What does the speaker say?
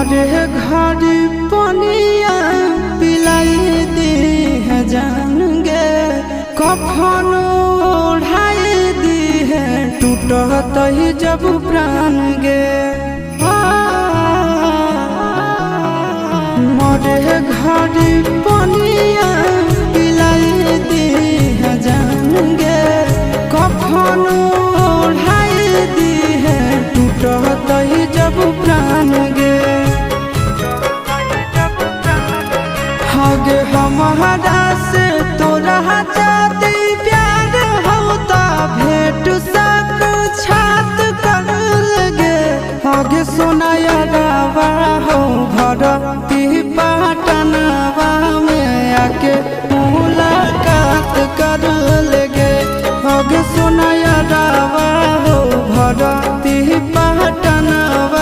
मरे घर पनिया पिलाई दी है जान गे, कफन ओढ़ाई दी है टूटत ही जब प्राण गे। मरे घर पनिया पिलाई दी है जान गे, कफन ओढ़ाई दी है टूटत ही जब प्राण गे। हगे हमारा से तोरा जाती प्यार होता भेंट सक छात कर लगे। हगे सोनाया गावा हो भरती पा